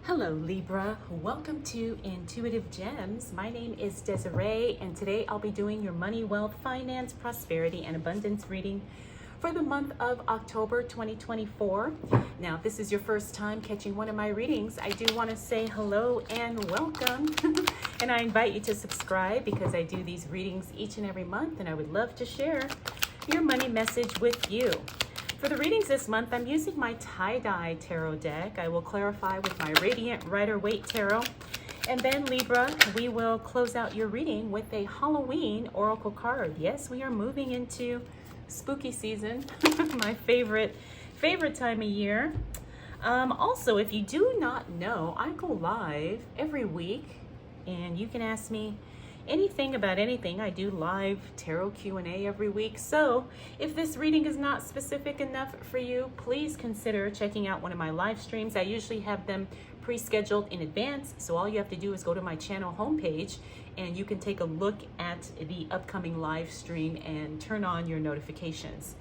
Hello Libra, welcome to Intuitive Gems. My name is Desiree and today I'll be doing your money, wealth, finance, prosperity, and abundance reading for the month of October 2024. Now, if this is your first time catching one of my readings, I do want to say hello and welcome. And I invite you to subscribe because I do these readings each and every month and I would love to share your money message with you. For the readings this month, I'm using my tie-dye tarot deck. I will clarify with my Radiant Rider-Waite tarot. And then Libra, we will close out your reading with a Halloween oracle card. Yes, we are moving into spooky season, my favorite time of year. Also, if you do not know, I go live every week and you can ask me anything about anything. I do live tarot Q&A every week. So if this reading is not specific enough for you, please consider checking out one of my live streams. I usually have them pre-scheduled in advance. So all you have to do is go to my channel homepage and you can take a look at the upcoming live stream and turn on your notifications.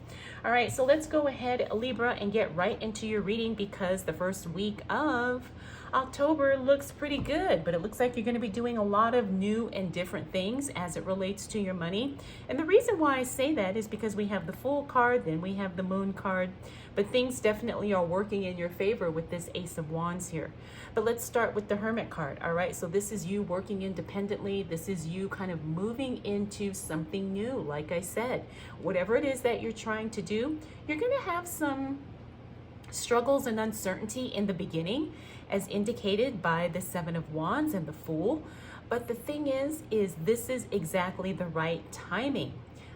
All right, so let's go ahead, Libra, and get right into your reading because the first week of October looks pretty good, but it looks like you're going to be doing a lot of new and different things as it relates to your money. And the reason why I say that is because we have the Fool card, then we have the Moon card, but things definitely are working in your favor with this Ace of Wands here. But let's start with the Hermit card. All right, so this is you working independently. This is you kind of moving into something new. Like I said, whatever it is that you're trying to do, you're going to have some struggles and uncertainty in the beginning, as indicated by the Seven of Wands and the Fool. But the thing is this is exactly the right timing.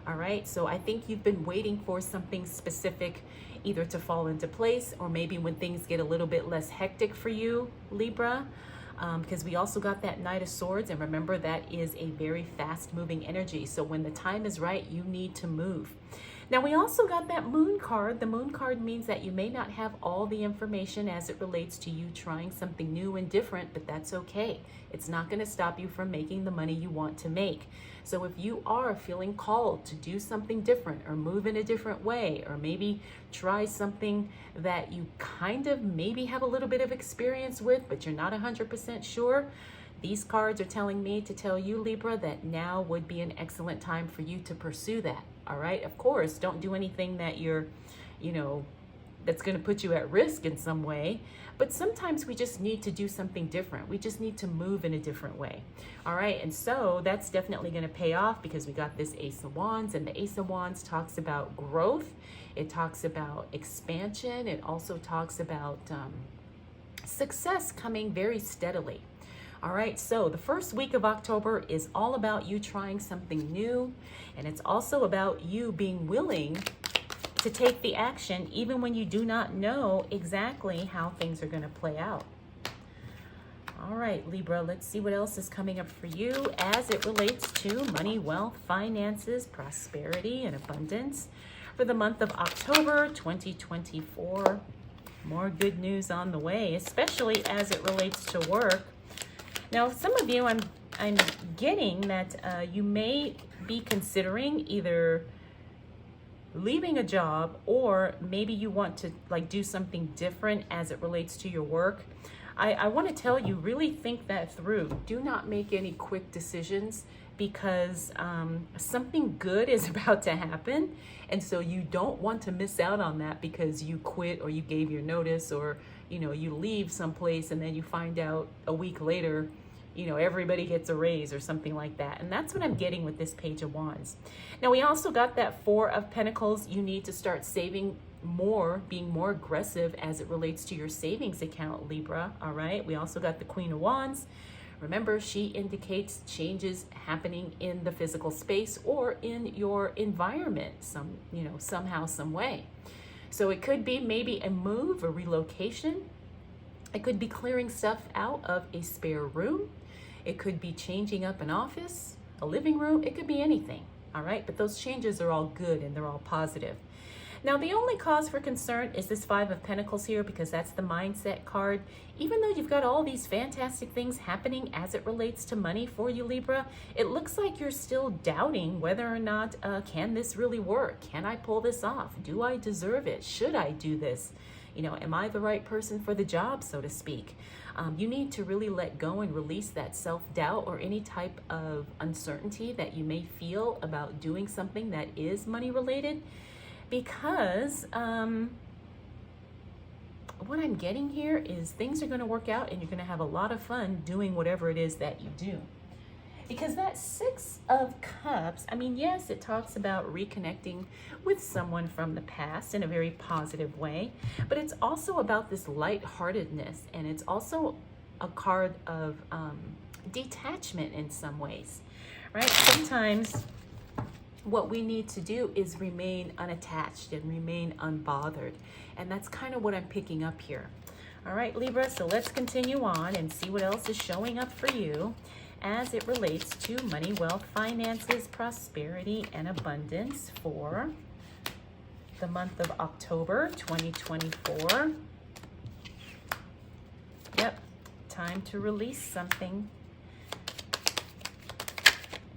All right, so I think you've been waiting for something specific either to fall into place or maybe when things get a little bit less hectic for you, Libra, because we also got that Knight of Swords, and remember that is a very fast moving energy. So when the time is right, you need to move. Now, we also got that Moon card. The Moon card means that you may not have all the information as it relates to you trying something new and different, but that's okay. It's not going to stop you from making the money you want to make. So if you are feeling called to do something different or move in a different way, or maybe try something that you kind of maybe have a little bit of experience with, but you're not 100% sure, these cards are telling me to tell you, Libra, that now would be an excellent time for you to pursue that. All right. Of course, don't do anything that you're, that's going to put you at risk in some way. But sometimes we just need to do something different. We just need to move in a different way. All right. And so that's definitely going to pay off because we got this Ace of Wands, and the Ace of Wands talks about growth. It talks about expansion. It also talks about success coming very steadily. All right, so the first week of October is all about you trying something new, and it's also about you being willing to take the action even when you do not know exactly how things are going to play out. All right, Libra, let's see what else is coming up for you as it relates to money, wealth, finances, prosperity, and abundance for the month of October 2024. More good news on the way, especially as it relates to work. Now, some of you, I'm getting that you may be considering either leaving a job, or maybe you want to do something different as it relates to your work. I want to tell you, really think that through. Do not make any quick decisions because something good is about to happen. And so you don't want to miss out on that because you quit or you gave your notice, or you leave someplace and then you find out a week later, everybody gets a raise or something like that. And that's what I'm getting with this Page of Wands. Now, we also got that Four of Pentacles. You need to start saving more, being more aggressive as it relates to your savings account, Libra. All right. We also got the Queen of Wands. Remember, she indicates changes happening in the physical space or in your environment, somehow, some way. So it could be maybe a move, a relocation. It could be clearing stuff out of a spare room. It could be changing up an office, a living room. It could be anything. All right. But those changes are all good and they're all positive. Now, the only cause for concern is this Five of Pentacles here, because that's the mindset card. Even though you've got all these fantastic things happening as it relates to money for you, Libra, it looks like you're still doubting whether or not, can this really work? Can I pull this off? Do I deserve it? Should I do this? You know, am I the right person for the job, so to speak? You need to really let go and release that self-doubt or any type of uncertainty that you may feel about doing something that is money related, because what I'm getting here is things are going to work out and you're going to have a lot of fun doing whatever it is that you do. Because that Six of Cups, I mean, yes, it talks about reconnecting with someone from the past in a very positive way, but it's also about this lightheartedness, and it's also a card of detachment in some ways, right? Sometimes what we need to do is remain unattached and remain unbothered, and that's kind of what I'm picking up here. All right, Libra, so let's continue on and see what else is showing up for you as it relates to money, wealth, finances, prosperity, and abundance for the month of October 2024. Yep, time to release something.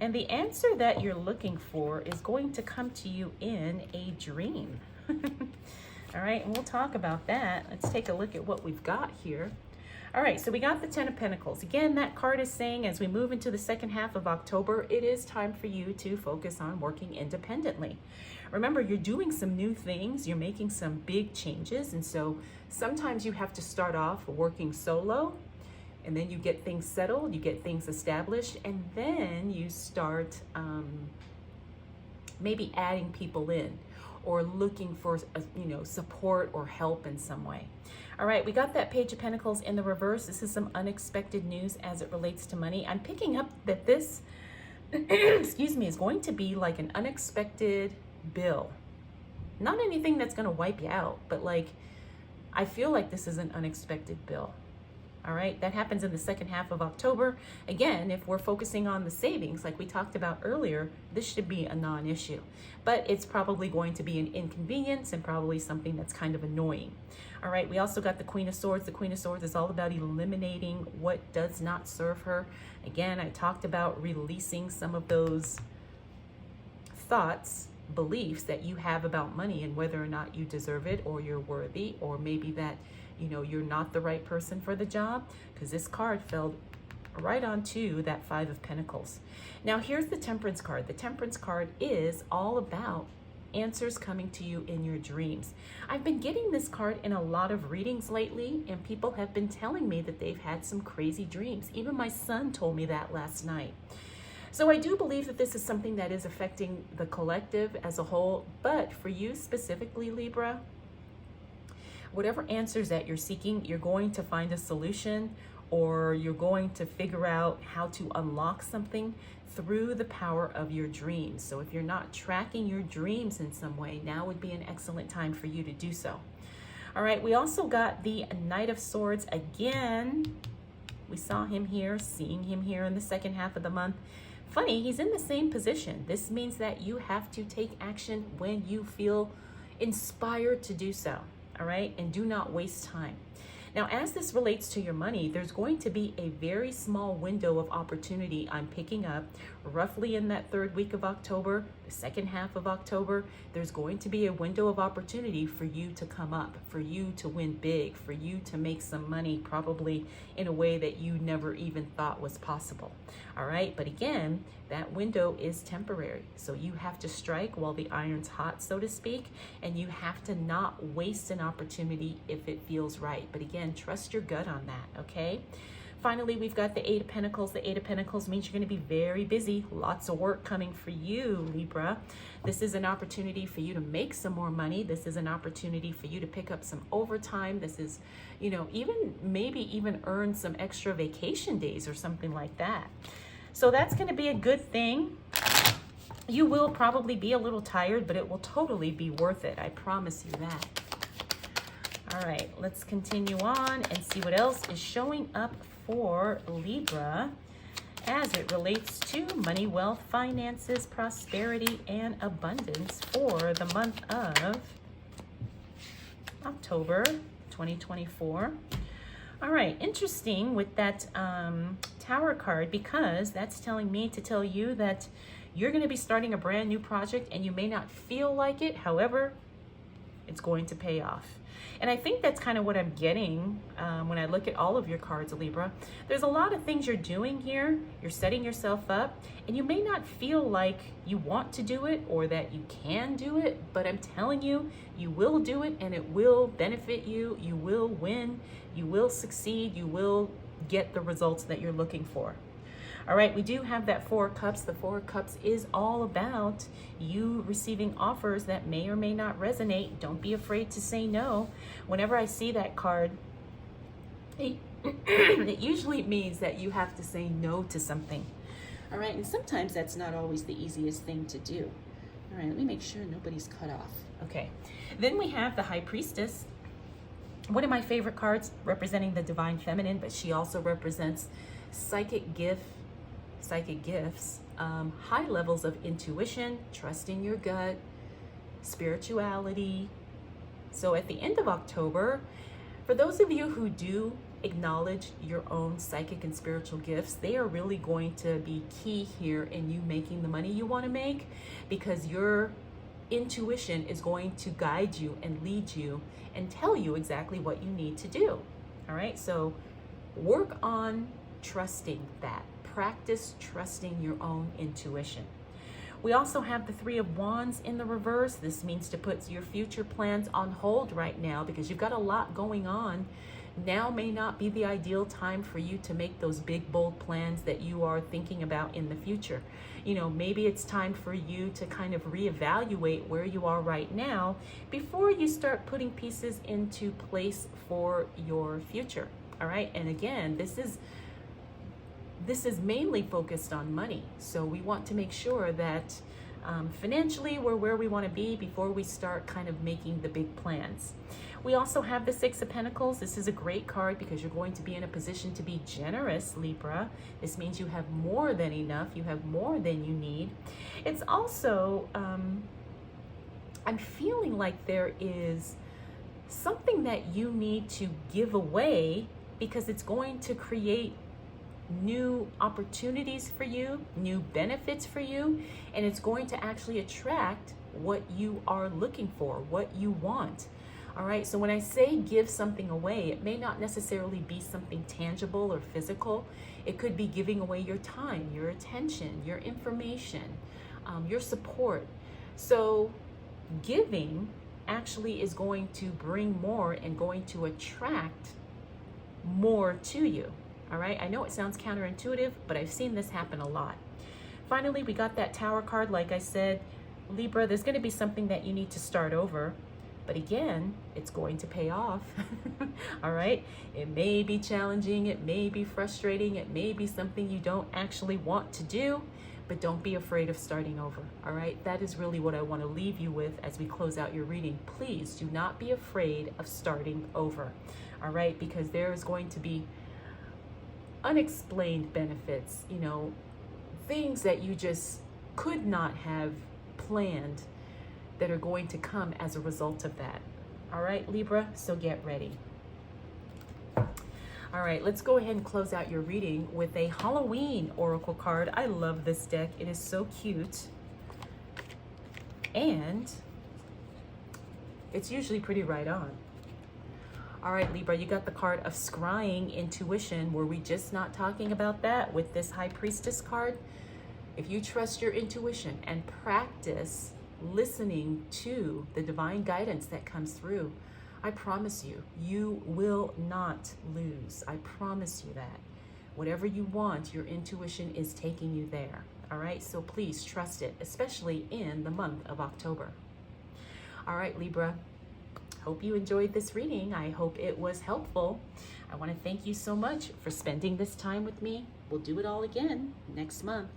And the answer that you're looking for is going to come to you in a dream. All right, and we'll talk about that. Let's take a look at what we've got here. All right, so we got the Ten of Pentacles. Again, that card is saying as we move into the second half of October, it is time for you to focus on working independently. Remember, you're doing some new things. You're making some big changes. And so sometimes you have to start off working solo, and then you get things settled, you get things established, and then you start maybe adding people in or looking for support or help in some way. All right, we got that Page of Pentacles in the reverse. This is some unexpected news as it relates to money. I'm picking up that this, excuse me, is going to be like an unexpected bill. Not anything that's going to wipe you out, but like, I feel like this is an unexpected bill. All right, that happens in the second half of October. Again, if we're focusing on the savings, like we talked about earlier, this should be a non-issue. But it's probably going to be an inconvenience and probably something that's kind of annoying. All right, we also got the Queen of Swords. The Queen of Swords is all about eliminating what does not serve her. Again, I talked about releasing some of those thoughts, beliefs that you have about money and whether or not you deserve it or you're worthy, or maybe that you're not the right person for the job, because this card fell right onto that Five of Pentacles. Now here's the Temperance card. The Temperance card is all about answers coming to you in your dreams. I've been getting this card in a lot of readings lately, and people have been telling me that they've had some crazy dreams. Even my son told me that last night. So I do believe that this is something that is affecting the collective as a whole, but for you specifically, Libra, whatever answers that you're seeking, you're going to find a solution, or you're going to figure out how to unlock something through the power of your dreams. So if you're not tracking your dreams in some way, now would be an excellent time for you to do so. All right, we also got the Knight of Swords again. We saw him here, seeing him here in the second half of the month. Funny, he's in the same position. This means that you have to take action when you feel inspired to do so. All right, and do not waste time. Now, as this relates to your money, there's going to be a very small window of opportunity I'm picking up roughly in that third week of October, the second half of October. There's going to be a window of opportunity for you to come up, for you to win big, for you to make some money, probably in a way that you never even thought was possible. All right, but again, that window is temporary. So you have to strike while the iron's hot, so to speak, and you have to not waste an opportunity if it feels right. But again, trust your gut on that, okay? Finally, we've got the Eight of Pentacles. The Eight of Pentacles means you're going to be very busy. Lots of work coming for you, Libra. This is an opportunity for you to make some more money. This is an opportunity for you to pick up some overtime. This is, maybe even earn some extra vacation days or something like that. So that's going to be a good thing. You will probably be a little tired, but it will totally be worth it. I promise you that. All right, let's continue on and see what else is showing up for Libra as it relates to money, wealth, finances, prosperity, and abundance for the month of October 2024. All right, interesting with that Tower card, because that's telling me to tell you that you're going to be starting a brand new project and you may not feel like it. However, It's going to pay off. And I think that's kind of what I'm getting when I look at all of your cards, Libra. There's a lot of things you're doing here. You're setting yourself up, and you may not feel like you want to do it or that you can do it, but I'm telling you, you will do it and it will benefit you. You will win. You will succeed. You will get the results that you're looking for. All right, we do have that Four of Cups. The Four of Cups is all about you receiving offers that may or may not resonate. Don't be afraid to say no. Whenever I see that card, it usually means that you have to say no to something. All right, and sometimes that's not always the easiest thing to do. All right, let me make sure nobody's cut off. Okay, then we have the High Priestess. One of my favorite cards representing the Divine Feminine, but she also represents psychic gifts, high levels of intuition, trusting your gut, spirituality. So at the end of October, for those of you who do acknowledge your own psychic and spiritual gifts, they are really going to be key here in you making the money you want to make, because your intuition is going to guide you and lead you and tell you exactly what you need to do. All right, so work on trusting that. Practice trusting your own intuition. We also have the Three of Wands in the reverse. This means to put your future plans on hold right now because you've got a lot going on. Now may not be the ideal time for you to make those big, bold plans that you are thinking about in the future. You know, maybe it's time for you to kind of reevaluate where you are right now before you start putting pieces into place for your future. All right, and again, this is mainly focused on money. So we want to make sure that financially we're where we want to be before we start kind of making the big plans. We also have the Six of Pentacles. This is a great card because you're going to be in a position to be generous, Libra. This means you have more than enough. You have more than you need. It's also, I'm feeling like there is something that you need to give away because it's going to create new opportunities for you, new benefits for you, and it's going to actually attract what you are looking for, what you want. All right, so when I say give something away, it may not necessarily be something tangible or physical. It could be giving away your time, your attention, your information, your support. So giving actually is going to bring more and going to attract more to you. All right, I know it sounds counterintuitive, but I've seen this happen a lot. Finally, we got that Tower card. Like I said, Libra, there's going to be something that you need to start over. But again, it's going to pay off. All right, it may be challenging, it may be frustrating, it may be something you don't actually want to do, but don't be afraid of starting over. All right, that is really what I want to leave you with as we close out your reading. Please do not be afraid of starting over. All right, because there is going to be unexplained benefits, you know, things that you just could not have planned that are going to come as a result of that. All right, Libra, so get ready. All right, let's go ahead and close out your reading with a Halloween Oracle card. I love this deck. It is so cute. And it's usually pretty right on. All right, Libra, you got the card of Scrying Intuition. Were we just not talking about that with this High Priestess card? If you trust your intuition and practice listening to the divine guidance that comes through, I promise you, you will not lose. I promise you that. Whatever you want, your intuition is taking you there. All right, so please trust it, especially in the month of October. All right, Libra, hope you enjoyed this reading. I hope it was helpful. I want to thank you so much for spending this time with me. We'll do it all again next month.